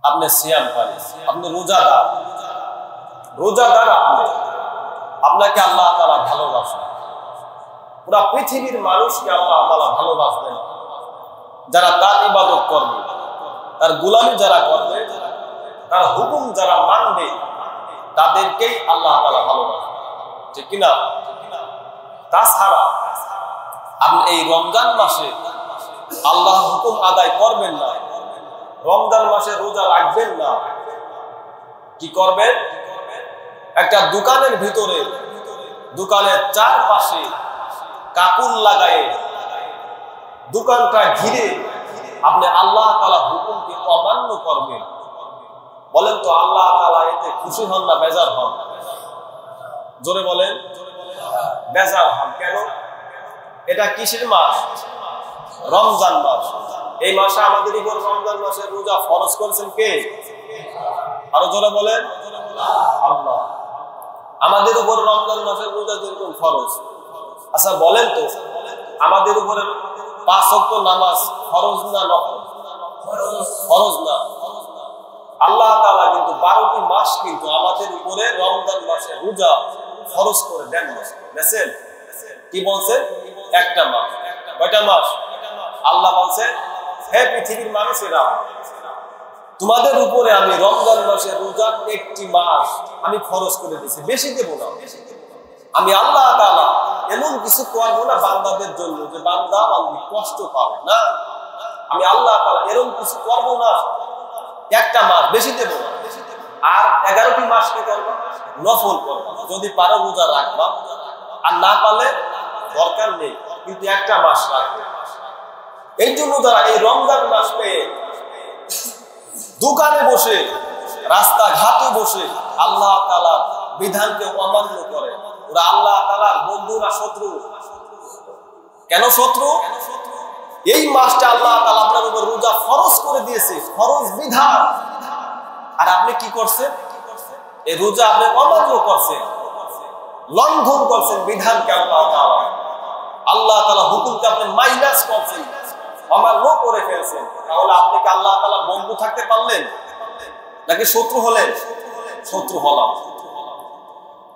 আপনি সিয়ামকারী, আপনি রোজাদার, আপনাকে আল্লাহ তাআলা ভালোবাসেন। পুরা পৃথিবীর মানুষকে আল্লাহ তাআলা ভালোবাসবেন। যারা তার ইবাদত করবে, তার গোলামি যারা করবে, তার হুকুম যারা মানবে, তাদেরকেই আল্লাহ তাআলা ভালোবাসেন, ঠিক কিনা? তাছাড়া আপনি এই রমজান মাসে আল্লাহর হুকুম আদায় করবেন না, রমজান মাসে রোজা রাখবেন না, কি করবেন? একটা দোকানের ভিতরে, দোকানের চারপাশে কাপড় লাগায়ে দোকানটা ঘিরে আপনি আল্লাহ তাআলার হুকুমকে অমান্য করবেন। বলেন তো আল্লাহ তাআলা এতে খুশি হন না বেজার হন? জোরে বলেন। বেজার হন কেন? এটা কিসের মাস? রমজান মাস। এই মাসে আমাদের উপর রমজান মাসে রোজা ফরজ করেছেন কে? আরো জোরে বলেন। আল্লাহ। আমাদের উপর রমজান মাসের রোজা যেরকম ফরজ। আচ্ছা বলেন তো আমাদের উপরে 5 ওয়াক্ত নামাজ ফরজ না নফল? ফরজ না। আল্লাহ তাআলা কিন্তু 12টি মাস কিন্তু আমাদের উপরে রমজান মাসে রোজা ফরজ করে দেন। দেখেন কি বলছেন? একটা মাস। কয়টা মাস? আল্লাহ বলছেন, হে পৃথিবীর মানুষেরা, তোমাদের উপরে আমি রমজান মাসে রোজা একটি মাস আমি ফরজ করে দিয়েছি, বেশি দেব না। আমি আল্লাহ তাআলা এমন কিছু করবো না বান্দাদের জন্য যে বান্দা বান্দি কষ্ট পাবে না। আমি আল্লাহ তাআলা এরকম কিছু করবো না। একটা মাস বেশি দেব না। আর 11টি মাস কি করবো? নফল করবো। যদি পারো রোজা রাখবা, আর না পারলে দরকার নেই, কিন্তু একটা মাস রাখবে। এই জন্য যারা এই রমজান মাস পেয়ে দোকানে বসে, রাস্তাঘাটে বসে আল্লাহ তাআলার বিধানকে অমান্য করে, ওরা আল্লাহ তাআলার বন্ধু না শত্রু? কেন শত্রু? এই মাসটা আল্লাহ তাআলা আপনার উপর রোজা ফরজ করে দিয়েছে, ফরজ বিধান। আর আপনি কি করছেন? এই রোজা আপনি অমান্য করছেন, লঙ্ঘন করছেন বিধানকে। আল্লাহ তাআলা হুকুমকে আপনি মাইনাস করছেন, অমান্য করে ফেলছেন। তাহলে আপনি কি আল্লাহ তাআলা বন্ধু থাকতে পারলেন নাকি শত্রু হলেন? শত্রু হলাম।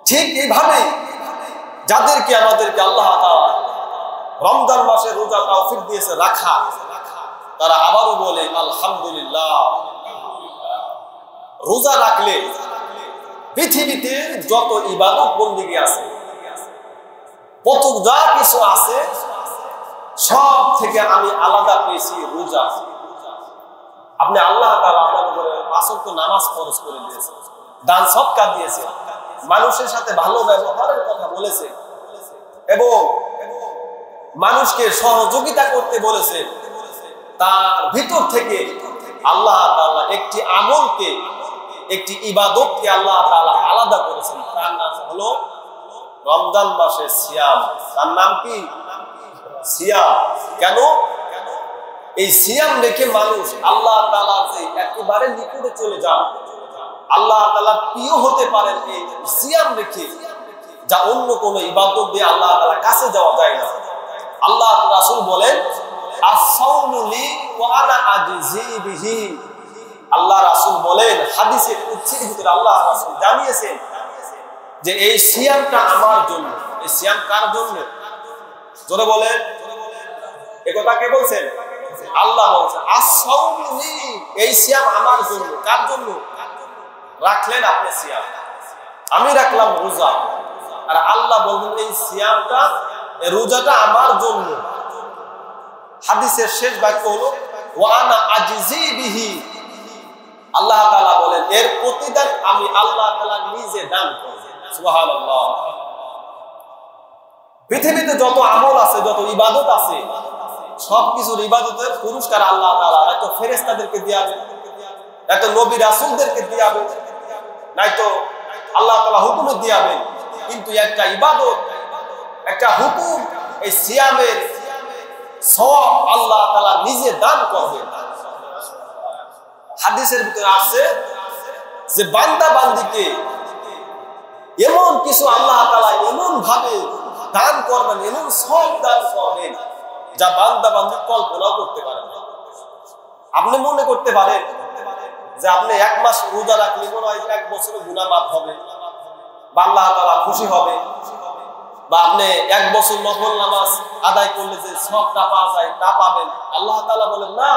ঠিক এইভাবে যাদেরকে আমাদেরকে আল্লাহ তাআলা রমজান মাসে রোজা তৌফিক দিয়েছে রাখা, তারা আবারও বলে আলহামদুলিল্লাহ। রোজা রাখলে পৃথিবীতে যত ইবাদত বন্দেগী আছে, কত যা কিছু আছে, সব থেকে আমি আলাদা পেয়েছি রোজা। আপনি আল্লাহ তাআলা আপনার উপরে 5 ওয়াক্ত নামাজ ফরজ করে দিয়েছে, দান সদকা দিয়েছে, মানুষের সাথে ভালো ব্যবহারের কথা বলেছে, এবং মানুষকে সহযোগিতা করতে বলেছে। তার ভিতর থেকে আল্লাহ তাআলা একটি আমলকে, একটি ইবাদতকে আল্লাহ তাআলা আলাদা করেছেন। তার নাম হলো রমজান মাসের সিয়াম। তার নাম কি? সিয়াম। কেন? এই সিয়াম রেখে মানুষ আল্লাহ তাআলার যে একেবারে নিকটে চলে যান, আল্লাহ তাআলা প্রিয় হতে পারেন এই সিয়াম রেখে, যা অন্য কোন ইবাদত দিয়ে আল্লাহ তাআলার কাছে যাওয়া যায় না। আল্লাহ রাসূল বলেন, আস-সাওমু লি ওয়া আনা আজজি বিহি। আল্লাহ রাসূল বলেন, হাদিসে কুদসির ভিতরে আল্লাহ রাসূল জানিয়েছেন যে এই সিয়ামটা আমার জন্য। এই সিয়াম কার জন্য? জোরে বলেন। এই কথা কে বলছেন? আল্লাহ বলছেন, আস-সাওমু লি, এই সিয়াম আমার জন্য। কার জন্য? রাখলেন আপনি সিয়াম, আমি রাখলাম রোজা, আর আল্লাহ বলবেন এই সিয়ামটা, এই রোজাটা আমার জন্য। হাদিসের শেষ বাক্য হলো ওয়া আনা আজজি বিহি। আল্লাহ তাআলা বলেন এর প্রতিদান আমি আল্লাহ তাআলা নিজে দান করব। সুবহানাল্লাহ। পৃথিবীতে যত আমল আছে, যত ইবাদত আছে, সবকিছুর ইবাদতের পুরস্কার আল্লাহ তাআলা এত ফেরেশতাদেরকে দিয়াবে, এত নবী রাসূলদেরকে দিয়াবে, নয়তো আল্লাহ তাআলা হুকুমে দিয়াবে। কিন্তু একটা ইবাদত, একটা হুকুম, এই সিয়ামের সওয়াব আল্লাহ তাআলা নিজে দান করবেন। হাদিসের ভিতরে আছে যে বান্দা বান্দিকে এমন কিছু আল্লাহ তাআলা এমন ভাবে দান করবেন, এমন সওয়াব দান করবেন যা বান্দা বান্দি কল্পনা করতে পারে না। আপনি মনে করতে পারেন যে আপনি 1 মাস রোজা রাখলে মনে হয় 1 বছরে গুনাহ মাফ হবে বা আল্লাহ তাআলা খুশি হবে, বা আপনি 1 বছর নফল নামাজ আদায় করলে যে সওয়াবটা পাওয়া যায় তা পাবেন। আল্লাহ তাআলা বলেন না,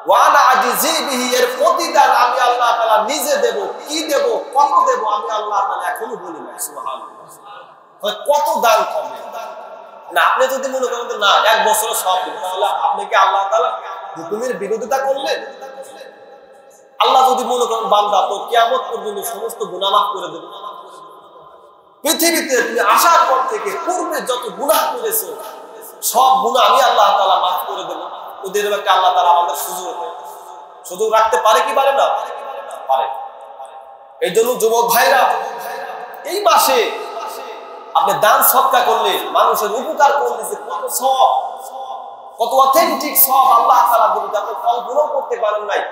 ওয়ানা আজিজি বিহি, এর প্রতিদান আমি আল্লাহ তাআলা নিজে দেব। কি দেব, কত দেব, আমি আল্লাহ তাআলা এখনো বলি না। সুবহানাল্লাহ। কত দান করবে না, আপনি যদি মনে করেন না 1 বছরে সব দেব, তাহলে আপনি কি আল্লাহ তাআলা হুকুমের বিরোধিতা করলেন? আল্লাহ যদি মনে করেন বান্দা তো কিয়ামত পর্যন্ত সমস্ত গুনাহ মাফ করে দেবে। পৃথিবীতে তুমি আসার পর থেকে পূর্বে যত গুনাহ করেছো সব গুনাহ আমি আল্লাহ তাআলা মাফ করে দেব। ওদের একটা আল্লাহ তাআলা আমাদের সুযোগ রাখতে পারে কি পারে না? পারে। এই জন্য যুবক ভাইরা, এই মাসে আপনি দান সদকা করলে, মানুষের উপকার করলে যে কত সওয়াব, কত অথেন্টিক সওয়াব আল্লাহ তাআলা দিবেন, আপনি কল্পনাও করতে পারেন নাই।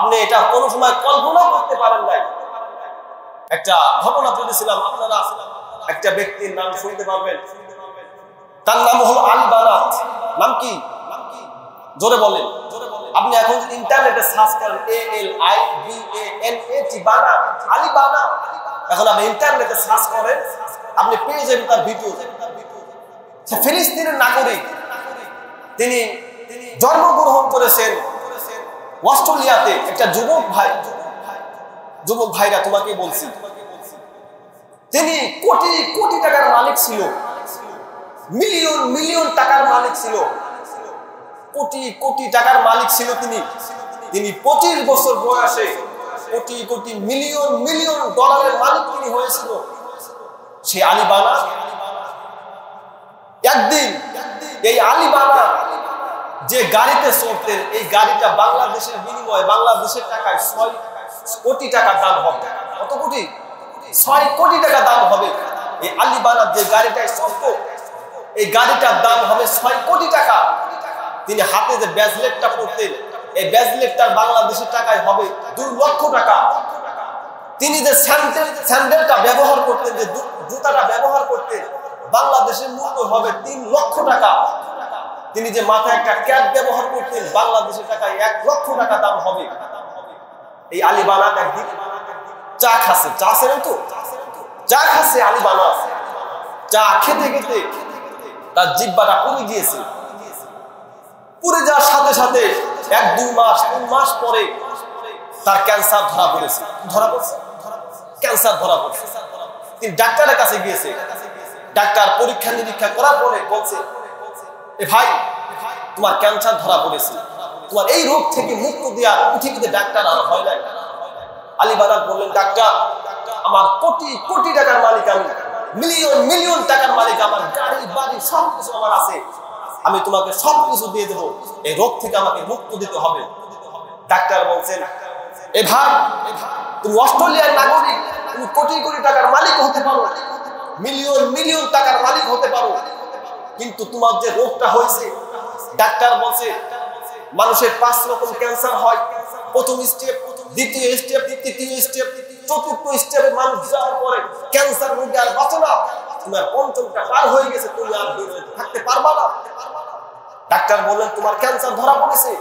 আপনি এটা কোনো সময় কল্পনাও করতে পারেন নাই। একটা ঘটনা বলেছিলাম, আপনারা একটা ব্যক্তির নাম শুনতে পারবেন, তার নাম হলো আলী বানাত। নাম কি? জোরে বলেন। আপনি এখন ইন্টারনেটে সার্চ করেন ALIBANAT, বানা, আলী বানা। এখন আপনি ইন্টারনেটে সার্চ করেন, আপনি পেয়ে যাবেন তার ভিডিও। সে ফিলিস্তিনের নাগরিক, তিনি জন্মগ্রহণ করেছেন অস্ট্রেলিয়াতে। একটা যুবক ভাইরা তোমাকে বলছি, তিনি কোটি কোটি টাকার মালিক ছিল, মিলিয়ন মিলিয়ন টাকার মালিক ছিল, কোটি কোটি টাকার মালিক ছিল। তিনি 25 বছর বয়সে কোটি কোটি মিলিয়ন মিলিয়ন ডলারের মালিক তিনি হয়েছিল। সে আলী বানা একদিন, এই আলী বানা যে গাড়িতে চড়তেন, এই গাড়িটা বাংলাদেশের বিনিময়ে, বাংলাদেশের টাকায় 6 কোটি টাকা দাম হবে। কত কোটি? 6 কোটি টাকা দাম হবে। এই আলী বানা যে গাড়িটায় চড়তো, এই গাড়িটার দাম হবে 6 কোটি টাকা। তিনি হাতে যে ব্যাজলেটটা পরতেন, এই ব্যাজলেটটার বাংলাদেশের টাকায় হবে 2 লক্ষ টাকা। তিনি যে স্যান্ডেলটা ব্যবহার করতেন, যে জুতাটা ব্যবহার করতেন, বাংলাদেশের মূল্য হবে 3 লক্ষ টাকা। তিনি যে মাথায় একটা ক্যাপ ব্যবহার করতেন, বাংলাদেশের টাকায় 1 লক্ষ টাকা দাম হবে। এই আলী বানাত একদিন চা খাচ্ছে, চা ছিলেন তো, চা খাচ্ছে আলী বানাত। চা খেতে খেতে তার জিহ্বাটা পুড়ে গিয়েছে। পুড়ে যাওয়ার সাথে সাথে 1-2 মাস 3 মাস পরে তার ক্যান্সার ধরা পড়েছে। ক্যান্সার ধরা পড়েছে। তিনি ডাক্তারের কাছে গিয়েছে। ডাক্তার পরীক্ষা নিরীক্ষা করার পরে বলছে, এ ভাই, তোমার ক্যান্সার ধরা পড়েছে, তোমার এই রোগ থেকে মুক্ত দেওয়া পৃথিবীতে ডাক্তার আর হয় নাই। আলী বানাত বললেন, ডাক্তার, আমার কোটি কোটি টাকার মালিক, আমি মিলিয়ন মিলিয়ন টাকার মালিক, আমার গাড়ি বাড়ি সবকিছু আমার আছে, আমি তোমাকে সবকিছু দিয়ে দেবো, এই রোগ থেকে আমাকে মুক্ত দিতে হবে। ডাক্তার বলছেন, এ ভাই, তুমি অস্ট্রেলিয়ার নাগরিক, তুমি কোটি কোটি টাকার মালিক হতে পারো, মিলিয়ন মিলিয়ন টাকার মালিক হতে পারো, কিন্তু তোমার যে রোগটা হয়েছে, ডাক্তার বলছে মানুষের 5 রকম ক্যান্সার হয়। প্রথম স্টেপ, দ্বিতীয় স্টেপ, তৃতীয় স্টেপ, চতুর্থ স্টেপে মানুষ যাওয়ার পরে ক্যান্সার রোগে আর বাঁচে না। তোমার 5মটা পার হয়ে গেছে, তুমি আর থাকতে পারবা না। ডাক্তার বললেন, তোমার ক্যান্সার ধরা পড়েছে,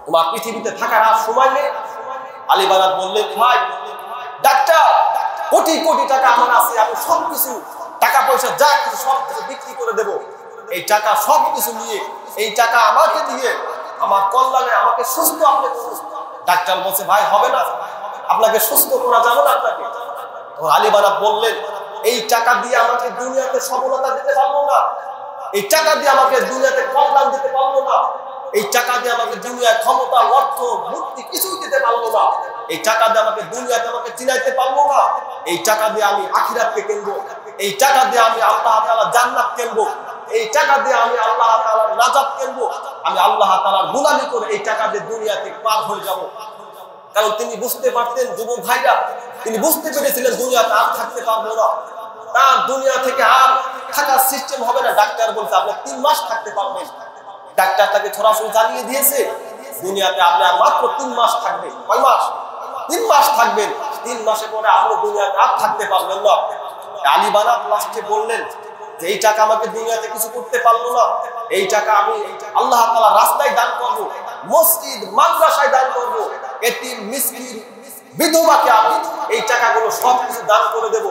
তোমার পৃথিবীতে থাকার আর সময় নেই। আলী বানাত বললেন, ভাই ডাক্তার, কোটি কোটি টাকা আমার আছে, আমি সবকিছু টাকা পয়সা যা কিছু সবকিছু বিক্রি করে দেব, এই টাকা সবকিছু নিয়ে, এই টাকা আমাকে দিয়ে আমার কল্যাণে আমাকে সুস্থ আপনি করুন। ডাক্তার বলছে, ভাই হবে না, আপনাকে সুস্থ করা যাবে না আপনাকে। আলী বানাত বললেন, এই টাকা দিয়ে আমাকে দুনিয়াতে সফলতা দিতে পারবো না, এই টাকা দিয়ে আমাকে দুনিয়াতে কল্যাণ দিতে পারবো না, এই টাকা দিয়ে আমাকে দুনিয়ায় ক্ষমতা, অর্থ, মুক্তি কিছুই দিতে পারবো না, এই টাকা দিয়ে আমাকে দুনিয়াতে আমাকে চিনাইতে পারবো না, এই টাকা দিয়ে আমি আখিরাতকে কিনবো, এই টাকা দিয়ে আমি আল্লাহ তাআলা জান্নাত কিনবো, এই টাকা দিয়ে আমি আল্লাহ তাআলার নাজাত কিনবো, আমি আল্লাহ তাআলার গোলামি করে এই টাকা দিয়ে দুনিয়াতে পার হয়ে যাব। কারণ তিনি বুঝতে পারতেন, যুবক ভাইরা, তিনি বুঝতে পেরেছিলেন দুনিয়াতে আর থাকতে পারবো না, তার দুনিয়া থেকে আর থাকার সিস্টেম হবে না। ডাক্তার বলছে, আপনি 3 মাস থাকতে পারবেন। ডাক্তার তাকে সরাসরি জানিয়ে দিয়েছে, দুনিয়াতে আপনি আর মাত্র 3 মাস থাকবেন। কয় মাস? 3 মাস থাকবেন। 3 মাসের পরে আপনি দুনিয়াতে আর থাকতে পারবেন না। আলী বানাত লাস্টে বললেন যে এই টাকা আমাকে দুনিয়াতে কিছু করতে পারলো না, এই টাকা আমি আল্লাহ তাআলার রাস্তায় দান করবো, মসজিদ মাদ্রাসায় দান করবো, এতিম মিসকিন বিধবাকে আমি এই টাকাগুলো সবকিছু দান করে দেব,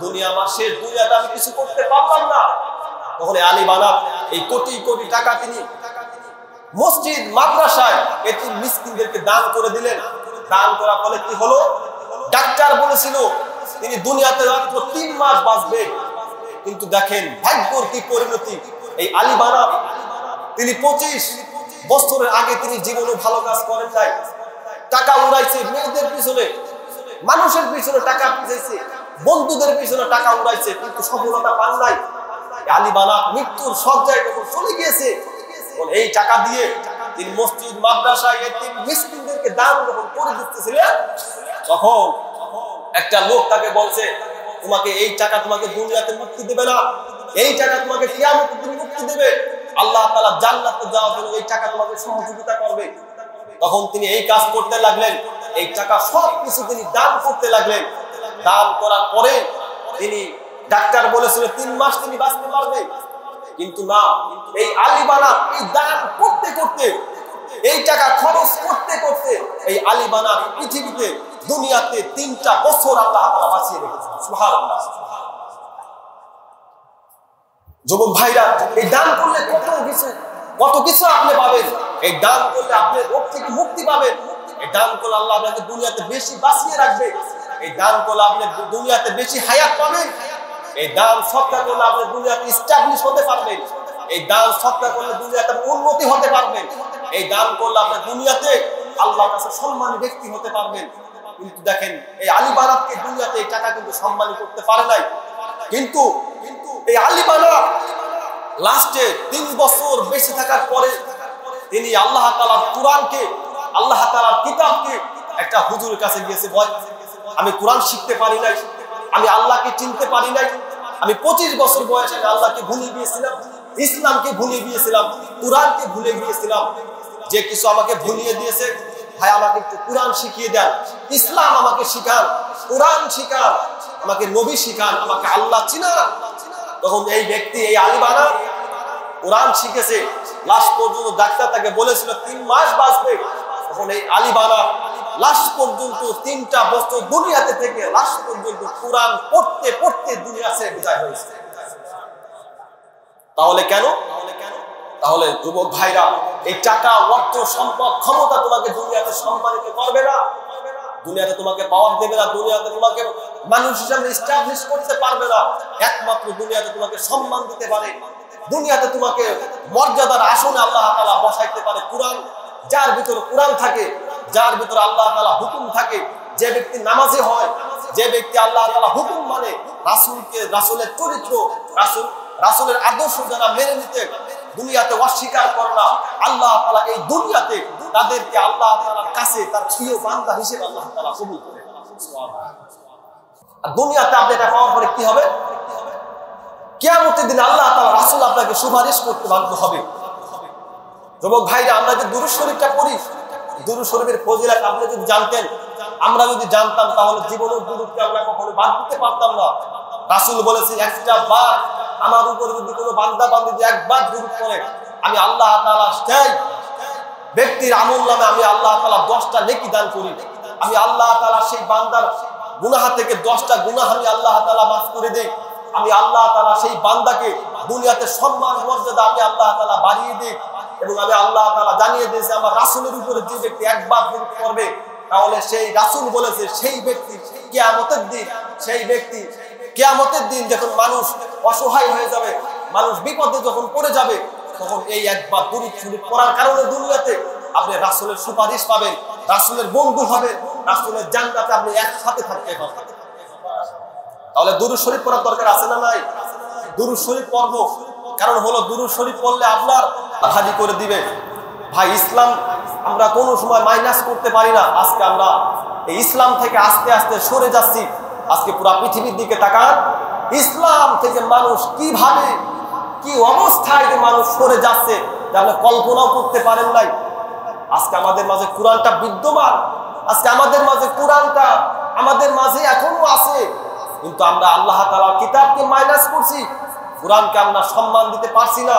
দুনিয়া আমার শেষ, দুনিয়াতে আমি কিছু করতে পারলাম না। তখন আলী বানা এই কোটি কোটি টাকা তিনি মসজিদ মাদ্রাসায় এতিম মিসকিনদেরকে দান করে দিলেন। দান করার ফলে কি হলো, ডাক্তার বলেছিল তিনি দুনিয়াতে মাত্র 3 মাস বাঁচবে, কিন্তু দেখেন ভাগ্যর কি পরিণতি। এই আলী বানা তিনি 25 বছরের আগে তিনি জীবনে ভালো কাজ করেন নাই, টাকা উড়াইছে মেয়েদের পিছনে, মানুষের পিছনে টাকা পিছাইছে, বন্ধুদের পিছনে টাকা উড়াইছে, কিন্তু সফলতা পান নাই। আলী বানা মৃত্যুর শয্যায় যখন চলে গিয়েছে, এই টাকা দিয়ে তিনি মসজিদ মাদ্রাসায় এতিম মিসকিনদেরকে দান যখন করে দিতেছিলেন, তখন একটা লোক তাকে বলছে, তোমাকে এই টাকা তোমাকে দুনিয়াতে মুক্তি দেবে না, এই টাকা তোমাকে কিয়ামতের দিন মুক্তি দেবে, আল্লাহ তাআলা জান্নাতে যাওয়ার জন্য এই টাকা তোমাকে সহযোগিতা করবে। তখন তিনি এই কাজ করতে লাগলেন, এই টাকা সবকিছু তিনি দান করতে লাগলেন। দান করার পরে তিনি, ডাক্তার বলেছিল 3 মাস তিনি বাঁচতে পারবে, কিন্তু না, এই আলী বানা এই দান করতে করতে, এই টাকা খরচ করতে করতে এই আলী বানা পৃথিবীতে দুনিয়াতে 3টা বছর আল্লাহ তাআলা বাঁচিয়ে রেখেছেন। সুবহানাল্লাহ। যুবক ভাইরা, এই দান করলে কত কিছু আপনি পাবেন। এই দান করলে আপনি রোগ থেকে মুক্তি পাবেন। এই দান করলে আল্লাহ আপনাকে দুনিয়াতে বেশি বাঁচিয়ে রাখবে। এই দান করলে আপনি দুনিয়াতে বেশি হায়াত পাবেন। এই দান সৎকার করলে আপনি দুনিয়াতে এস্টাবলিশ হতে পারবেন। এই দান সৎকার করলে দুনিয়াতে উন্নতি হতে পারবেন। এই দান করলে আপনি দুনিয়াতে আল্লাহর কাছে সম্মানী ব্যক্তি হতে পারবেন। কিন্তু দেখেন, এই আলী বানাকে দুনিয়াতে এই টাকা কিন্তু সম্মানী করতে পারে নাই। কিন্তু এই আলী বানা লাস্টে 3 বছর বেঁচে থাকার পরে তিনি আল্লাহ তাআলার কোরআনকে, আল্লাহ তাআলার কিতাবকে একটা হুজুরের কাছে গিয়েছে, বল আমি কোরআন শিখতে পারি নাই, আমি আল্লাহকে চিনতে পারি নাই, আমি 25 বছর বয়সে আল্লাহকে ভুলে গিয়েছিলাম, ইসলামকে ভুলে গিয়েছিলাম, কোরআনকে ভুলে গিয়েছিলাম। যে কিছু আমাকে ভুলিয়ে দিয়েছে, ভাই আমাকে একটু কোরআন শিখিয়ে দেন, ইসলাম আমাকে শিখান, কোরআন শিখান, আমাকে নবী শিখান, আমাকে আল্লাহ চিনান। তখন এই ব্যক্তি, এই আলী বানা কোরআন শিখেছে, লাস্ট পর্যন্ত ডাক্তার তাকে বলেছিল 3 মাস বাঁচবে। তখন এই আলী বানা লাস্ট পর্যন্ত 3টা বছর দুনিয়াতে থেকে লাস্ট পর্যন্ত কোরআন পড়তে পড়তে দুনিয়া ছেড়ে বিদায় হয়েছে। তাহলে কেন? তাহলে যুবক ভাইরা, এই টাকা, অর্থ, সম্পদ, ক্ষমতা তোমাকে দুনিয়াতে সম্মানিত করবে না, দুনিয়াতে তোমাকে পাওয়ার দেবে না, দুনিয়াতে তোমাকে মানুষ হিসাবে এস্টাবলিশ করতে পারবে না। একমাত্র দুনিয়াতে তোমাকে সম্মান দিতে পারে, দুনিয়াতে তোমাকে মর্যাদার আসনে আল্লাহ তাআলা বসাইতে পারে কোরআন। যার ভিতরে কোরআন থাকে, যার ভিতরে আল্লাহ তাআলা হুকুম থাকে, যে ব্যক্তি নামাজি হয়, যে ব্যক্তি আল্লাহ তাআলা হুকুম মানে, রাসূলকে, রাসূলের চরিত্র, রাসূলের আদর্শ যারা মেনে নিতে দুনিয়াতে অস্বীকার করে না, আল্লাহ তাআলা এই দুনিয়াতে তাদেরকে আল্লাহ তাআলার কাছে তার প্রিয় বান্দা হিসেবে আল্লাহ তাআলা কবুল করে। সুবহানাল্লাহ। আর দুনিয়াতে আপনি এটা পাওয়ার পরে কি হবে? কিয়ামতের দিন আল্লাহ তাআলা, রাসূল আপনাকে সুপারিশ করতে বাধ্য হবে। যুবক ভাইরা, আমরা যে দুরূদ শরীফটা পড়ি, দুরূদ শরীফের ফজিলত আপনি যদি জানতেন, আমরা যদি জানতাম, তাহলে জীবনের দুরূদকে আমরা কখনো বাদ দিতে পারতাম না। রাসূল বলেছেন, একটা বার আমার উপরে যদি কোনো বান্দা বান্দি যদি একবার দুরূদ পড়ে, আমি আল্লাহ তাআলা সেই ব্যক্তির আমলনামে আমি আল্লাহ তাআলা 10টা নেকি দান করি। আমি আল্লাহ তাআলা সেই বান্দার গুনাহ থেকে 10টা গুনাহ আমি আল্লাহ তাআলা মাফ করে দেই। আমি আল্লাহ তাআলা সেই বান্দাকে দুনিয়াতে সম্মান মর্যাদা আমি আল্লাহ তাআলা বাড়িয়ে দেই। এবং আমি আল্লাহ তাআলা জানিয়ে দিয়েছি, আমার রাসূলের উপরে যে ব্যক্তি একবার দুরূদ পড়বে, তাহলে সেই রাসূল বলেছে, সেই ব্যক্তি কিয়ামতের দিন, সেই ব্যক্তি কিয়ামতের দিন যখন মানুষ অসহায় হয়ে যাবে, মানুষ বিপদে যখন পড়ে যাবে, তখন এই একবার দুরূদ শরীফ পড়ার কারণে দুনিয়াতে আপনি রাসূলের সুপারিশ পাবেন, রাসূলের বন্ধু হবেন, রাসূলের জান্নাতে আপনি একসাথে থাকতে পারবেন। তাহলে দুরূদ শরীফ পড়ার দরকার আছে না নাই? দুরূদ শরীফ পড়ব, কারণ হলো দুরূদ শরীফ পড়লে আপনার হাজি করে দিবে। ভাই, ইসলাম আমরা কোনো সময় মাইনাস করতে পারি না। আজকে আমরা এই ইসলাম থেকে আস্তে আস্তে সরে যাচ্ছি। আজকে পুরো পৃথিবীর দিকে তাকান, ইসলাম থেকে মানুষ কিভাবে, কি অবস্থায় যে মানুষ সরে যাচ্ছে, যা আপনি কল্পনাও করতে পারেন নাই। আজকে আমাদের মাঝে কোরআনটা বিদ্যমান, আজকে আমাদের মাঝে কোরআনটা আমাদের মাঝে এখনো আছে, কিন্তু আমরা আল্লাহ তাআলার কিতাবকে মাইনাস করছি, কোরআনকে আমরা সম্মান দিতে পারছি না।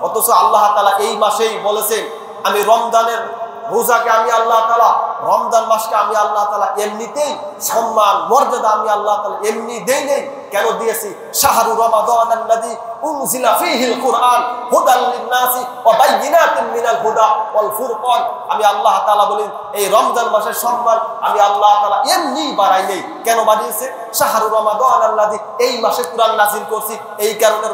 অথচ আল্লাহ তাআলা এই মাসেই বলেছেন, আমি রোজাকে আমি আল্লাহ তাআলা, রমজান মাসকে আমি আল্লাহ তাআলা এমনিতেই সম্মান মর্যাদা আমি আল্লাহ তাআলা এমনি দেই নেই, কেন দিয়েছি? শাহরু রমাদানাল্লাযী উনজিলা ফীহিল কুরআন হুদাল লিন-নাসি ওয়া বাইয়িনাতিন মিনাল হুদা ওয়াল ফুরকান। আমি আল্লাহ তাআলা বলি এই রমজান মাসের সম্মান আমি আল্লাহ তাআলা এমনি বাড়াই নেই। কেন বাড়িয়েছে? শাহরু রমাদানাল্লাযী, এই মাসে কুরআন নাযিল করছি, এই কারণে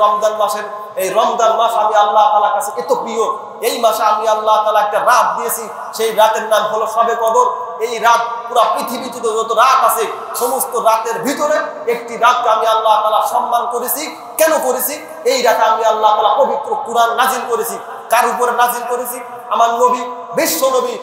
এই রমজান মাস আমি আল্লাহ তাআলার কাছে এত প্রিয়। এই মাসে আমি আল্লাহ তাআলা একটা রাত দিয়েছি, সেই রাতের নাম হলো শবে কদর। এই রাত পুরো পৃথিবীতে যত রাত আছে সমস্ত রাতের ভিতরে একটি রাতকে আমি আল্লাহ তাআলা সম্মান করেছি। কেন করেছি? এই রাতে আমি আল্লাহ তাআলা পবিত্র কুরআন নাযিল করেছি। কার উপরে নাযিল করেছি? আমার নবী, বিশ্ব নবী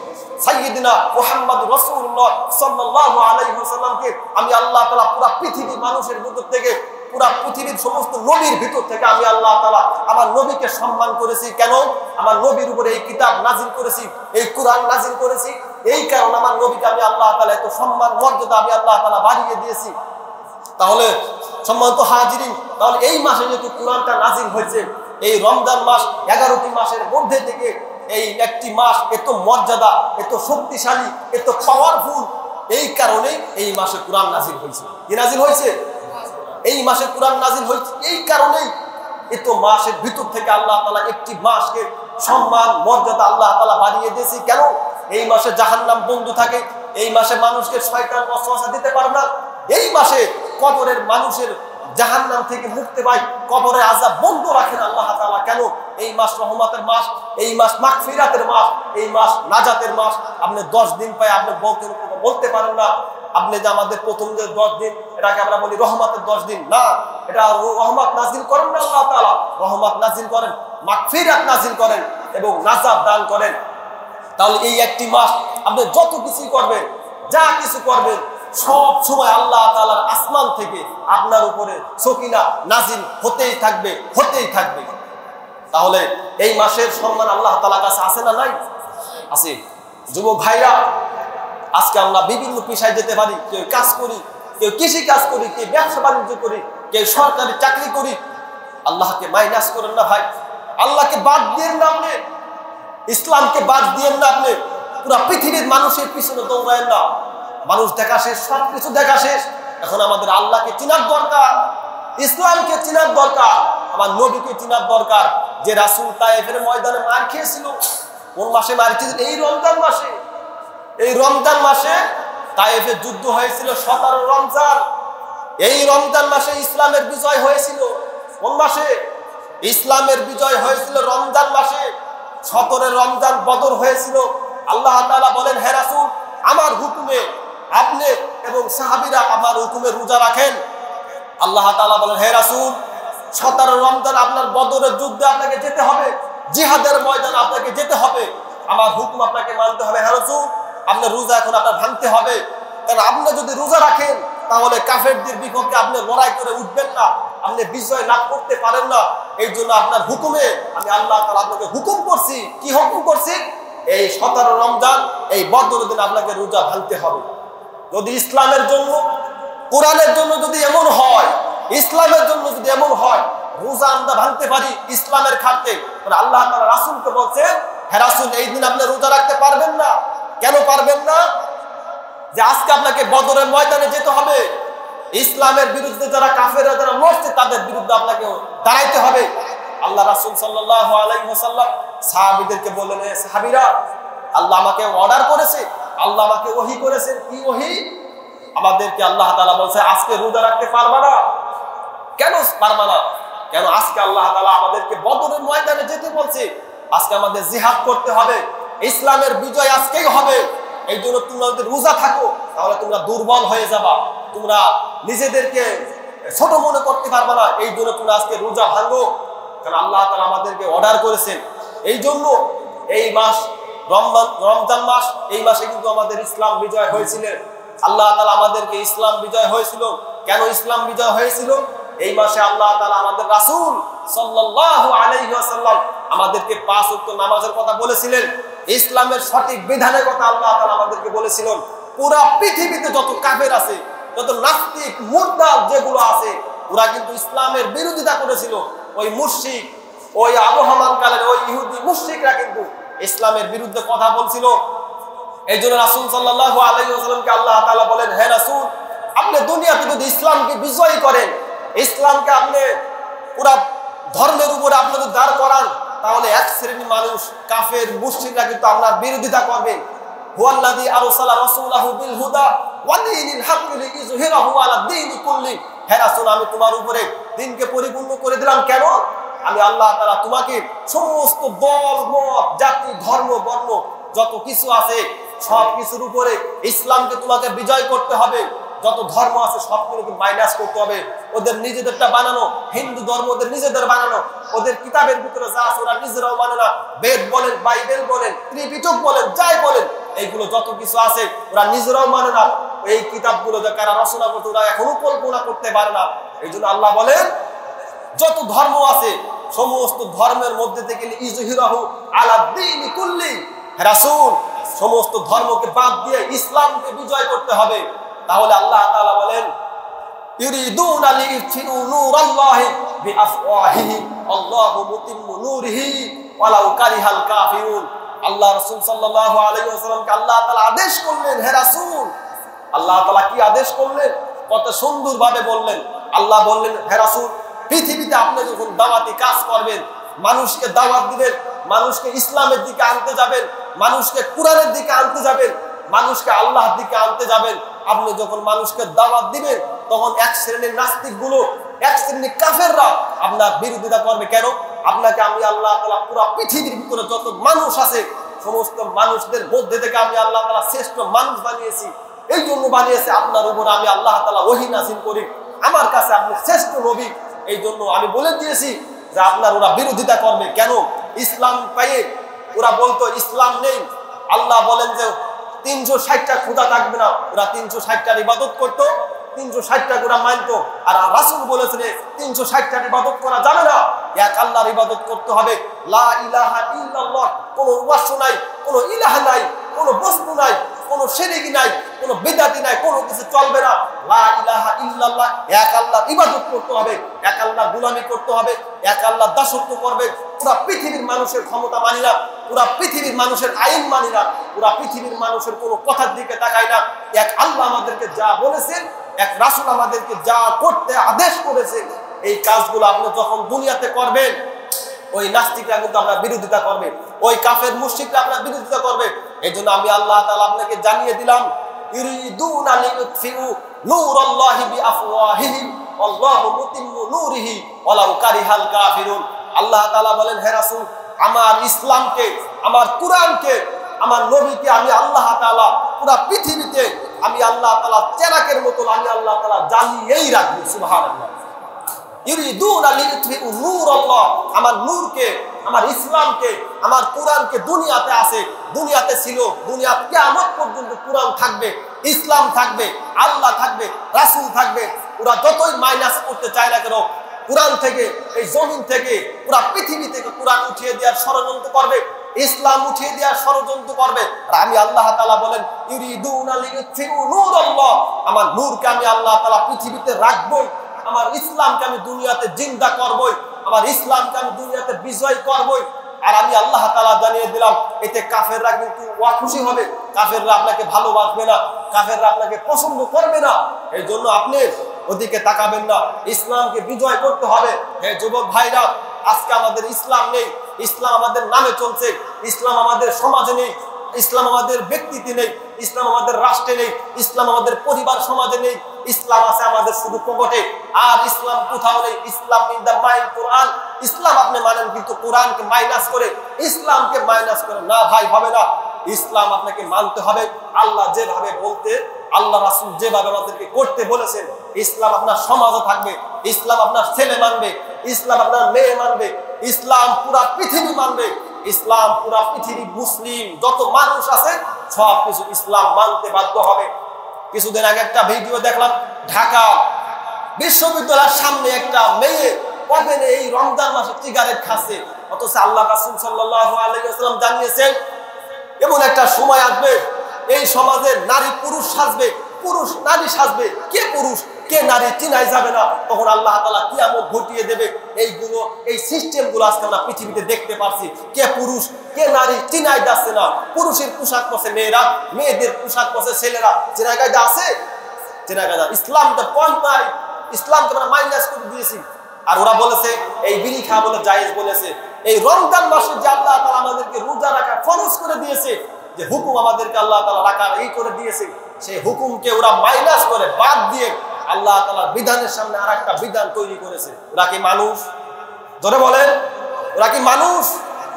সাইয়্যিদিনা মুহাম্মদ রাসূলুল্লাহ সাল্লাল্লাহু আলাইহি ওয়াসাল্লামকে আমি আল্লাহ তাআলা পুরো পৃথিবীর মানুষের ভিতর থেকে, পুরা পৃথিবীর সমস্ত নবীর ভিতর থেকে আমি আল্লাহ তাআলা আমার নবীকে সম্মান করেছি। কেন? আমার নবীর উপরে এই কিতাব নাযিল করেছি, এই কুরআন নাযিল করেছি। এই কারণে আমার নবীকে আমি আল্লাহ তাআলা এত সম্মান মর্যাদা আমি আল্লাহ তাআলা বাড়িয়ে দিয়েছি। তাহলে সম্মানিত হাজিরিন, তাহলে এই মাসে যেহেতু কুরআনটা নাযিল হয়েছে, এই রমজান মাস 11টি মাসের মধ্যে থেকে এই একটি মাস এত মর্যাদা, এত শক্তিশালী, এত পাওয়ারফুল, এই কারণে এই মাসে কুরআন নাযিল হয়েছে। কি নাযিল হয়েছে? এই মাসে কুরআন নাযিল হয়েছে এই কারণেই। এত মাসের ভিতর থেকে আল্লাহ তাআলা একটি মাসকে সম্মান মর্যাদা আল্লাহ তাআলা বাড়িয়ে দিয়েছে। কেন? এই মাসে জাহান্নাম বন্ধ থাকে, এই মাসে মানুষকে শয়তান ওয়াসওয়াসা দিতে পারে না, এই মাসে কবরের মানুষের জাহান্নাম থেকে মুক্তি পায়, কবরের আযাব বন্ধ রাখেন আল্লাহ তাআলা। কেন? এই মাস রহমতের মাস, এই মাস মাগফিরাতের মাস, এই মাস নাজাতের মাস। আপনি 10 দিন পায় আপনি বলতে পারেন না আপনি যে আমাদের প্রথম যে 10 দিন এটাকে আমরা বলি রহমতের 10 দিন, না, এটা রহমত নাযিল করেন না আল্লাহ তাআলা, রহমত নাযিল করেন, মাগফিরাত নাযিল করেন এবং নাজাত দান করেন। তাহলে এই একটি মাস আপনি যত কিছু করবেন, যা কিছু করবেন, সব সময় আল্লাহ তাআলার আসমান থেকে আপনার উপরে সকিনা নাযিল হতেই থাকবে, হতেই থাকবে। তাহলে এই মাসের সম্মান আল্লাহ তাআলার কাছে আছে না নাই? আছে। যুবক ভাইরা, আজকে আমরা বিভিন্ন পেশায় যেতে পারি, কেউ কাজ করি, কেউ কৃষি কাজ করি, কেউ ব্যবসা বাণিজ্য করি, কেউ সরকারি চাকরি করি। আল্লাহকে মাইনাস করেন না ভাই, আল্লাহকে বাদ দিয়ে না আপনি, ইসলামকে বাদ দিয়ে না আপনি, পুরো পৃথিবীর মানুষের পিছনে দৌড়ায় না। মানুষ দেখা শেষ, সবকিছু দেখা শেষ, এখন আমাদের আল্লাহকে চিনার দরকার, ইসলামকে চিনার দরকার, আমার নবীকে চিনার দরকার। যে রাসূল তায়েফের ময়দানে মার খেয়েছিল, কোন মাসে মার খেয়েছিল? এই রমজান মাসে। এই রমজান মাসে তায়েফের যুদ্ধ হয়েছিল 17 রমজান। এই রমজান মাসে ইসলামের বিজয় হয়েছিল। কোন মাসে? ইসলামের বিজয় হয়েছিল রমজান মাসে। 17 রমজান বদর হয়েছিল। আল্লাহ তাআলা বলেন, হে রাসূল, আমার হুকুমে আপনি এবং সাহাবীরা আমার হুকুমে রোজা রাখেন। আল্লাহ তাআলা বলেন, হে রাসূল, 17 রমজান আপনার বদরের যুদ্ধে আপনাকে যেতে হবে, জিহাদের ময়দানে আপনাকে যেতে হবে, আমার হুকুম আপনাকে মানতে হবে। হে রাসূল, আপনার রোজা এখন আপনার ভাঙতে হবে, কারণ আপনি যদি রোজা রাখেন তাহলে কাফেরদের বিপক্ষে আপনি লড়াই করে উঠবেন না, আপনি বিজয় লাভ করতে পারেন না। এই জন্য আপনার হুকুমে আমি আল্লাহ তাআলা আপনাকে হুকুম করছি। কি হুকুম করছি? এই 17 রমজান এই বদরের দিন আপনাকে রোজা ভাঙতে হবে। যদি ইসলামের জন্য, কোরআনের জন্য যদি এমন হয়, ইসলামের জন্য যদি এমন হয় রোজা আমরা ভাঙতে পারি ইসলামের খাতে, আল্লাহ তাআলা রাসূলকে বলছেন, হে রাসূল, এই দিন আপনি রোজা রাখতে পারবেন না। কেন পারবেন না? যে আজকে আপনাকে বদরের ময়দানে যেতে হবে, ইসলামের বিরুদ্ধে যারা কাফেররা যারা লড়ছে তাদের বিরুদ্ধে আপনাকে দাঁড়াইতে হবে। আল্লাহ রাসূল সাল্লাল্লাহু আলাইহি ওয়াসাল্লাম সাহাবীদেরকে বললেন, হে সাহাবীরা, আল্লাহ আমাকে অর্ডার করেছে, আল্লাহ আমাকে ওহী করেছেন। কি ওহী? আমাদেরকে আল্লাহ তাআলা বলছে আজকে রোজা রাখতে পারবা না। কেন পারবা না? কেন? আজকে আল্লাহ তাআলা আমাদেরকে বদরের ময়দানে যেতে বলছে, আজকে আমাদের জিহাদ করতে হবে, ইসলামের বিজয় আজকেই হবে। এই জন্য তোমরা যদি রোজা থাকো তাহলে তোমরা দুর্বল হয়ে যাবা, তোমরা নিজেদেরকে ছোট মনে করতে পারবে না। এই জন্য তোমরা আজকে রোজা ভাঙো, কারণ আল্লাহ তাআলা আমাদেরকে অর্ডার করেছেন। এই জন্য এই মাস রমজান মাস, এই মাসে কিন্তু আমাদের ইসলাম বিজয় হয়েছিল। আল্লাহ তাআলা আমাদেরকে ইসলাম বিজয় হয়েছিল। কেন ইসলাম বিজয় হয়েছিল? এই মাসে আল্লাহ তাআলা আমাদের রাসূল সাল্লাল্লাহু আলাইহি ওয়াসাল্লাম আমাদেরকে 5 ওয়াক্ত নামাজের কথা বলেছিলেন, ইসলামের সঠিক বিধানের কথা আল্লাহ তাআলা আমাদেরকে বলেছিলেন। পুরো পৃথিবীতে যত কাফের আছে, যত নাস্তিক মুরতাদ যেগুলো আছে, ওরা কিন্তু ইসলামের বিরোধিতা করেছিল। ওই মুশরিক, ওই আবু হামান কালের ওই ইহুদি মুশরিকরা কিন্তু ইসলামের বিরুদ্ধে কথা বলছিল। এই জন্য রাসূল সাল্লাল্লাহু আলাইহি ওয়াসাল্লামকে আল্লাহ তাআলা বলেন, হে রাসূল, আপনি দুনিয়াতে যদি ইসলামকে বিজয়ী করেন, ইসলামকে আপনি পুরা ধর্মের উপরে আপনি যদি দাঁড় করান, তাহলে এক শ্রেণীর মানুষ কাফের মুশরিকরা কিন্তু আপনার বিরোধিতা করবে। হুয়াল্লাযী আরসালা রাসূলাহু বিল হুদা ওয়া দীনিল হাক্কি লিইযহিরাহু আলা দীনি কুল্লি। হে রাসূল, আমি তোমার উপরে দ্বীনকে পরিপূর্ণ করে দিলাম। কেন? আমি আল্লাহ তাআলা তোমাকে সমস্ত দল মত জাতি ধর্ম বর্ণ যত কিছু আছে সব কিছুর উপরে ইসলামকে তোমাকে বিজয় করতে হবে। যত ধর্ম আছে সবগুলোকে মাইনাস করতে হবে। ওদের নিজেদেরটা বানানো, হিন্দু ধর্ম ওদের নিজেদের বানানো, ওদের কিতাবের ভিতরে যা আছে ওরা নিজেরাও মানে না। বেদ বলেন, বাইবেল বলেন, ত্রিপিটক বলেন, যাই বলেন, এইগুলো যত কিছু আছে ওরা নিজেরাও মানে না। এই কিতাবগুলো যে কারা রচনা করতে ওরা এখনো কল্পনা করতে পারে না। এই জন্য আল্লাহ বলেন, যত ধর্ম আছে সমস্ত ধর্মের মধ্যে থেকে ইযহিরাহু আলা দীনি কুল্লি। রাসূল, সমস্ত ধর্মকে বাদ দিয়ে ইসলামকে বিজয় করতে হবে। তাহলে আল্লাহ তাআলা বলেন, ইউরিদুনা লিইউতফিউ নূরাল্লাহি বিআফওয়াহিহিম আল্লাহু মুতিম্মু নূরিহি ওয়ালাউ কারিহাল কাফিরুন। আল্লাহ রাসূল সাল্লাল্লাহু আলাইহি ওয়াসাল্লামকে আল্লাহ তাআলা আদেশ করলেন, হে রাসূল, আল্লাহ তাআলা কি আদেশ করলেন? কত সুন্দরভাবে বললেন। আল্লাহ বললেন, হে রাসূল, পৃথিবীতে আপনি যখন দাওয়াতি কাজ করবেন, মানুষকে দাওয়াত দিবেন, মানুষকে ইসলামের দিকে আনতে যাবেন, মানুষকে কোরআনের দিকে আনতে যাবেন, মানুষকে আল্লাহর দিকে আনতে যাবেন, আপনি যখন মানুষকে দাওয়াত দিবেন তখন এক শ্রেণীর নাস্তিকগুলো, এক শ্রেণীর কাফেররা আপনার বিরোধিতা করবে। কেন? আপনাকে আমি আল্লাহ তাআলা পুরো পৃথিবীর ভিতরে যত মানুষ আছে সমস্ত মানুষদের মধ্যে থেকে আমি আল্লাহ তাআলা শ্রেষ্ঠ মানুষ বানিয়েছি। এই জন্য বানিয়েছে আপনার উপর আমি আল্লাহ তাআলা ওহী নাযিল করি, আমার কাছে আপনি শ্রেষ্ঠ নবী। এই জন্য আমি বলে দিয়েছি যে আপনার ওরা বিরোধিতা করবে। কেন? ইসলাম পাইয়ে ওরা বলতো ইসলাম নেই। আল্লাহ বলেন যে 360টা খোদা থাকবে না, ওরা 360টার ইবাদত করতো, 360টা ওরা মানতো। আর রাসূল বলেছেন 360টার ইবাদত করা যাবে না, এক আল্লাহর ইবাদত করতে হবে। লা ইলাহা ইল্লাল্লাহ, কোনো উপাস্য নাই, কোনো ইলাহ নাই, কোনো বস্তু নাই, কোনো শিরকি নাই, কোনো বিদআতি নাই, কোনো কিছু চলবে না। লা ইলাহা ইল্লাল্লাহ, এক আল্লাহর ইবাদত করতে হবে, এক আল্লাহর গোলামি করতে হবে, এক আল্লাহর দাসত্ব করবে। পুরা পৃথিবীর মানুষের ক্ষমতা মানি না, পুরা পৃথিবীর মানুষের আইন মানি না, পুরা পৃথিবীর মানুষের কোনো কথার দিকে তাকাই না। এক আল্লাহ আমাদেরকে যা বলেছেন, এক রাসূল আমাদেরকে যা করতে আদেশ করেছেন, এই কাজগুলো আপনি যখন দুনিয়াতে করবেন, ওই নাস্তিকরা কিন্তু আপনার বিরোধিতা করবে, ওই কাফের মুশরিকরা আপনার বিরোধিতা করবে। এই জন্য আমি আল্লাহ তাআলা আপনাকে জানিয়ে দিলাম, ইউরিদুনা লিইউতফিউ নূরাল্লাহি বিআফওয়াহিহিম আল্লাহু মুতিম্মু নূরিহি ওয়ালাউ কারিহাল কাফিরুন। আল্লাহ তাআলা বলেন, হে রাসূল, আমার ইসলামকে, আমার কোরআনকে, আমার নবীকে আমি আল্লাহ তাআলা পুরো পৃথিবীতে আমি আল্লাহ তাআলা চেরাকের মতো আমি আল্লাহ তাআলা জ্বালিয়েই রাখবো। সুবহানাল্লাহ। ইউরিদুনা লিইউতফিউ নূরাল্লাহ, আমার নূরকে, আমার ইসলামকে, আমার কোরআনকে দুনিয়াতে আছে, দুনিয়াতে ছিল, দুনিয়া কিয়ামত পর্যন্ত কোরআন থাকবে, ইসলাম থাকবে, আল্লাহ থাকবে, রাসূল থাকবে। ওরা যতই মাইনাস করতে চায় না কেন, কোরআন থেকে, এই জমিন থেকে, পুরো পৃথিবী থেকে কোরআন উঠিয়ে দেওয়ার ষড়যন্ত্র করবে, ইসলাম উঠিয়ে দেওয়ার ষড়যন্ত্র করবে। আর আমি আল্লাহ তাআলা বলেন, ইউরিদুনা লিইউতফিউ নূরাল্লাহ, আমার নূরকে আমি আল্লাহ তাআলা পৃথিবীতে রাখবই, আমার ইসলামকে আমি দুনিয়াতে জিন্দা করবই, আমার ইসলামকে আমি দুনিয়াতে বিজয় করবই। আর আমি আল্লাহ তাআলা জানিয়ে দিলাম, এতে কাফেররা কিন্তু খুশি হবে, কাফেররা আপনাকে ভালোবাসবে না, কাফেররা আপনাকে পছন্দ করবে না। এই জন্য আপনি ওদিকে তাকাবেন না, ইসলামকে বিজয় করতে হবে। হে যুবক ভাইরা, আজকে আমাদের ইসলাম নেই, ইসলাম আমাদের নামে চলছে, ইসলাম আমাদের সমাজে নেই, ইসলাম আমাদের ব্যক্তিতে নেই, ইসলাম আমাদের রাষ্ট্রে নেই, ইসলাম আমাদের পরিবার সমাজে নেই, ইসলাম আছে আমাদের শুধু পকেটে। আর ইসলাম কোথাও নেই। ইসলাম ইন দা মাইন্ড কোরআন। ইসলাম আপনি মানেন কিন্তু কোরআনকে মাইনাস করে, ইসলামকে মাইনাস করে না, ভাই হবে না। ইসলাম আপনাকে মানতে হবে আল্লাহ যেভাবে বলতে, আল্লাহ রাসূল যেভাবে আমাদেরকে করতে বলেছেন। ইসলাম আপনার সমাজে থাকবে, ইসলাম আপনার ছেলে মানবে, ইসলাম আপনার মেয়ে মানবে, ইসলাম পুরা পৃথিবী মানবে, ইসলাম পুরা পৃথিবী মুসলিম যত মানুষ আছে সব কিছু ইসলাম মানতে বাধ্য হবে। কিছুদিন আগে একটা ভিডিও দেখলাম, ঢাকা বিশ্ববিদ্যালয়ের সামনে একটা মেয়ে ওভেনে এই রমজান মাসে সিগারেট খাচ্ছে, অথচ আল্লাহ রাসূল সাল্লাল্লাহু আলাইহি ওয়াসাল্লাম জানিয়েছেন এমন একটা সময় আসবে এই সমাজে নারী পুরুষ সাজবে, পুরুষ নারী সাজবে। কে পুরুষ? কে নারী চিনাই যাবে না, তখন আল্লাহ তাআলা কিয়ামত ঘটিয়ে দেবে। এইগুলো এই সিস্টেমগুলো আজকে আমরা পৃথিবীতে দেখতে পাচ্ছি। কে পুরুষ কে নারী চিনাই যাচ্ছে না। পুরুষের পোশাক পরছে মেয়েরা, মেয়েদের পোশাক পরছে ছেলেরা। চেনা কায়দা আছে? চেনা কায়দা ইসলামটা পয়েন্ট নাই। ইসলামকে আমরা মাইনাস করে দিয়েছি। আর ওরা বলেছে এই বিড়ি খাওয়া বলে জায়েজ বলেছে। এই রমজান মাসে যে আল্লাহ তাআলা আমাদেরকে রোজা রাখা ফরজ করে দিয়েছে, যে হুকুম আমাদেরকে আল্লাহ তাআলা রাখার এই করে দিয়েছে, সেই হুকুমকে ওরা মাইনাস করে বাদ দিয়ে আল্লাহ তাআলার বিধানের সামনে আরেকটা বিধান তৈরি করেছে। ওরা কি মানুষ? ধরে বলেন, ওরা কি মানুষ?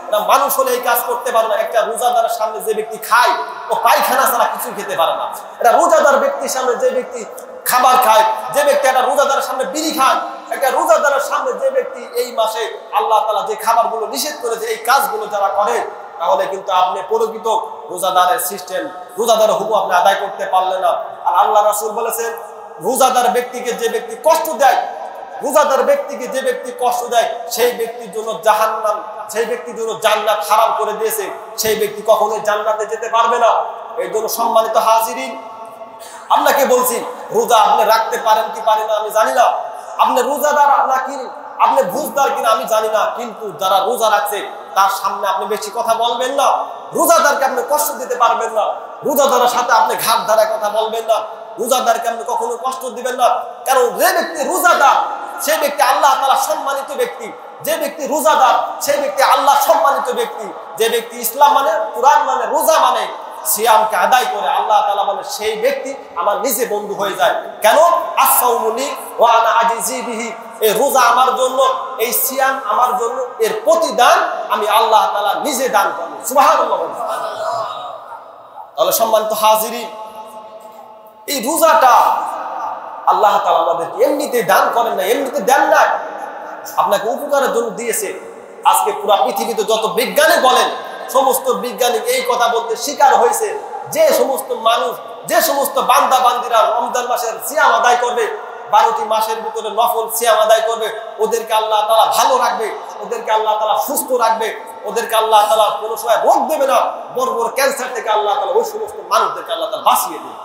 ওরা মানুষ হলে এই কাজ করতে পারে না। একটা রোজাদারের সামনে যে ব্যক্তি খায়, ও পায়খানা ছাড়া কিছু খেতে পারে না। এটা রোজাদার ব্যক্তির সামনে যে ব্যক্তি খাবার খায়, যে ব্যক্তি একটা রোজাদারের সামনে বিড়ি খায়, একটা রোজাদারের সামনে যে ব্যক্তি এই মাসে আল্লাহ তাআলা যে খাবারগুলো নিষেধ করেছে, এই কাজগুলো যারা করে, তাহলে কিন্তু আপনি প্রকৃত রোজাদারের সিস্টেম, রোজাদারের হুকুম আপনি আদায় করতে পারলেন না। আর আল্লাহ রাসূল বলেছেন, রোজাদার ব্যক্তিকে যে ব্যক্তি কষ্ট দেয়, রোজাদার ব্যক্তিকে যে ব্যক্তি কষ্ট দেয়, সেই ব্যক্তির জন্য জাহান্নাম, সেই ব্যক্তির জন্য জান্নাত হারাম করে দিয়েছে। সেই ব্যক্তি কখনোই জান্নাতে যেতে পারবে না। এই জন্য সম্মানিত হাজিরিন, আপনাকে বলছি, রোজা আপনি রাখতে পারেন কি পারেন না আমি জানি না, আপনি রোজাদার নাকি আপনি বুঝদার কিনা আমি জানি না, কিন্তু যারা রোজা রাখছে তার সামনে আপনি বেশি কথা বলবেন না। রোজাদারকে আপনি কষ্ট দিতে পারবেন না। রোজাদারের সাথে আপনি ঘাট ধারায় কথা বলবেন না। রোজাদারকে আপনি কখনো কষ্ট দিবেন না। কারণ যে ব্যক্তি রোজাদার, সে ব্যক্তি আল্লাহ তাআলা সম্মানিত ব্যক্তি। যে ব্যক্তি রোজাদার, সেই ব্যক্তি আল্লাহ সম্মানিত ব্যক্তি। যে ব্যক্তি ইসলাম মানে, কুরআন মানে, রোজা মানে, সিয়ামকে আদায় করে, আল্লাহ তাআলা বলে সেই ব্যক্তি আমার নিজে বন্ধু হয়ে যায়। কেন? আস-সাওমু লি ওয়া আনা আজজি বিহি। এই রোজা আমার জন্য, এই সিয়াম আমার জন্য, এর প্রতিদান আমি আল্লাহ তাআলা নিজে দান করব। সুবহানাল্লাহ। তাহলে সম্মানিত হাজিরিন, এই রোজাটা আল্লাহ তাআলা আমাদেরকে এমনিতে দান করেন না, এমনিতে দেন না, আপনাকে উপকারের জন্য দিয়েছে। আজকে পুরো পৃথিবীতে যত বিজ্ঞানী বলেন, সমস্ত বিজ্ঞানী এই কথা বলতে স্বীকার হয়েছে, যে সমস্ত মানুষ, যে সমস্ত বান্দা বান্দিরা রমজান মাসের সিয়াম আদায় করবে, 12টি মাসের ভিতরে নফল সিয়াম আদায় করবে, ওদেরকে আল্লাহ তাআলা ভালো রাখবে, ওদেরকে আল্লাহ তাআলা সুস্থ রাখবে, ওদেরকে আল্লাহ তাআলা কোনো সময় রোগ দেবে না। বড় বড় ক্যান্সার থেকে আল্লাহ তাআলা ওই সমস্ত মানুষদেরকে আল্লাহ তাআলা বাঁচিয়ে দেবে।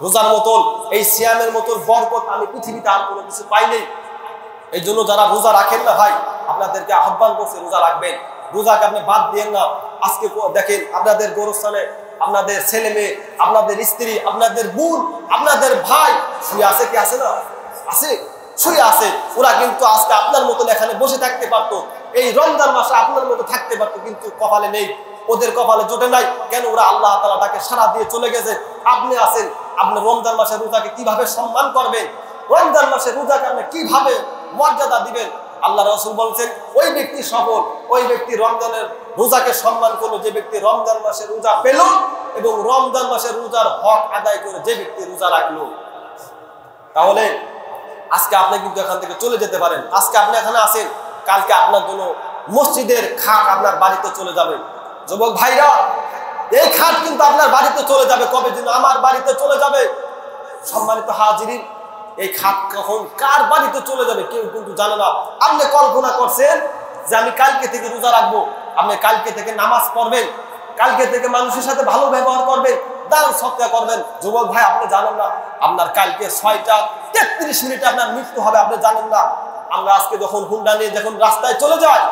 রোজার মতন, এই সিয়ামের মতন বরকত আমি পৃথিবীতে আর কোনো কিছু পাইনি। এই জন্য যারা রোজা রাখেন না ভাই, আপনাদেরকে আহ্বান করছে রোজা রাখবেন। রোজাকে আপনি বাদ দিয়েন না। আজকে দেখেন আপনাদের গোরস্থানে আপনাদের ছেলে মেয়ে, আপনাদের স্ত্রী, আপনাদের বোন, আপনাদের ভাই শুয়ে আছে কি আছে না? আছে, শুয়ে আছে। ওরা কিন্তু আজকে আপনার মতন এখানে বসে থাকতে পারতো, এই রমজান মাসে আপনার মতো থাকতে পারতো, কিন্তু কপালে নেই, ওদের কপালে জোটে নাই। কেন? ওরা আল্লাহ তাআলা তাকে সারা দিয়ে চলে গেছে। আপনি আছেন, আপনি রমজান মাসে রোজাকে কিভাবে সম্মান করবেন? রমজান মাসে রোজাকে আপনি কিভাবে মর্যাদা দিবেন? আল্লাহ রাসূল বলছেন, ওই ব্যক্তি সফল, ওই ব্যক্তি রমজানের রোজাকে সম্মান করলো, যে ব্যক্তি রমজান মাসে রোজা পেল এবং রমজান মাসে রোজার হক আদায় করে যে ব্যক্তি রোজা রাখলো। তাহলে আজকে আপনি কিন্তু এখান থেকে চলে যেতে পারেন। আজকে আপনি এখানে আছেন, কালকে আপনার জন্য মসজিদের খাট আপনার বাড়িতে চলে যাবে। যুবক ভাইরা, এই খাট কিন্তু আপনার বাড়িতে চলে যাবে। কবে যেন আমার বাড়িতে চলে যাবে। সম্মানিত হাজিরিন, এই খাট কখন কার বাড়িতে চলে যাবে কেউ কিন্তু জানে না। আপনি কল্পনা করছেন যে আমি কালকে থেকে রোজা রাখবো, আপনি কালকে থেকে নামাজ পড়বেন, কালকে থেকে মানুষের সাথে ভালো ব্যবহার করবেন, দান সৎকার করবেন। যুবক ভাই, আপনি জানেন না আপনার কালকে 6টা 33 মিনিটে আপনার মৃত্যু হবে, আপনি জানেন না। আমরা আজকে যখন হুন্ডা নিয়ে যখন রাস্তায় চলে যাই,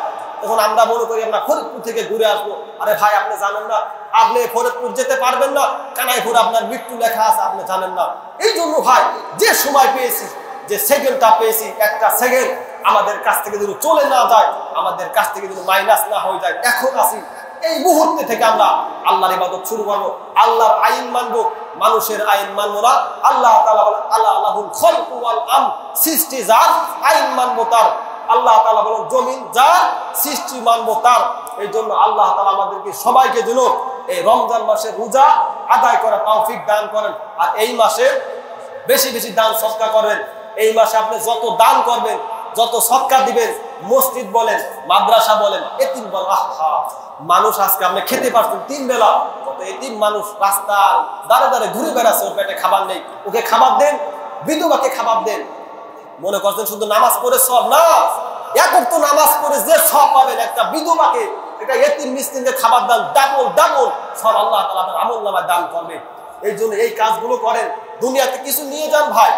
তখন আমরা মনে করি আমরা ফরিদপুর থেকে ঘুরে আসবো। আরে ভাই, আপনি জানেন না আপনি ফরিদপুর যেতে পারবেন না, কানাইপুর আপনার মৃত্যু লেখা আছে, আপনি জানেন না। এই জন্য ভাই, যে সময় পেয়েছি, যে সেকেন্ডটা পেয়েছি, একটা সেকেন্ড আমাদের কাছ থেকে যদি চলে না যায়, আমাদের কাছ থেকে যদি মাইনাস না হয়ে যায়, এখন আসি এই মুহূর্তে থেকে আমরা আল্লাহর ইবাদত শুরু করবো, আল্লাহর আইন মানবো, মানুষের আইন মানবো না। আল্লাহ তাআলা বলেন, আল্লাহ আল্লাহুল খালকু ওয়াল আমর, সৃষ্টি যার, আইন মানবো তার। আল্লাহ তাআলা বলেন, জমিন যার, সৃষ্টি মানবো তার। এই জন্য আল্লাহ তাআলা আমাদেরকে সবাইকে দিল এই রমজান মাসে রোজা আদায় করা তৌফিক দান করেন। আর এই মাসে বেশি বেশি দান সদকা করবেন। এই মাসে আপনি যত দান করবেন, যত সদকা দিবেন, মসজিদ বলেন, মাদ্রাসা বলেন, এতিম বলেন, মানুষ আজকে আপনি খেতে পারছেন 3 বেলা, কত এতিম মানুষ রাস্তার দাঁড়ে দাঁড়ে ঘুরে বেড়াচ্ছে, ওর পেটে খাবার নেই, ওকে খাবার দেন, বিধবাকে খাবার দেন। মনে করছেন শুধু নামাজ পড়ে সব না, একক তো নামাজ পড়ে যে সব পাবেন, একটা বিধবাকে, একটা এতিম মিসকিনকে খাবার দান, ডাবল ডাবল সব আল্লাহ তাআলা আপনার আমলনামায় দান করবে। এই জন্য এই কাজগুলো করেন। দুনিয়াতে কিছু নিয়ে যান ভাই,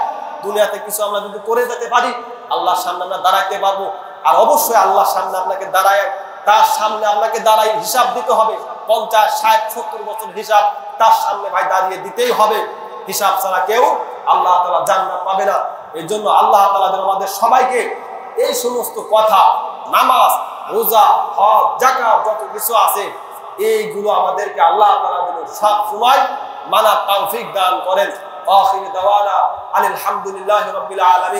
দুনিয়াতে কিছু আমরা যদি করে যেতে পারি আল্লাহর সামনে আমরা দাঁড়াইতে পারবো। আর অবশ্যই আল্লাহর সামনে আপনাকে দাঁড়ায়, তার সামনে আপনাকে দাঁড়াই হিসাব দিতে হবে। 50, 60, 70 বছর হিসাব তার সামনে ভাই দাঁড়িয়ে দিতেই হবে। হিসাব ছাড়া কেউ আল্লাহ তাআলা জান্নাত পাবে না। এই জন্য আল্লাহ তাআলা আমাদের সবাইকে এই সমস্ত কথা, নামাজ, রোজা, হজ, যাকাত যত কিছু আছে এইগুলো আমাদেরকে আল্লাহ তাআলা যেন সব সময় মানার তৌফিক দান করেন। আখির দাওয়ানা আলহামদুলিল্লাহি রাব্বিল আলামিন।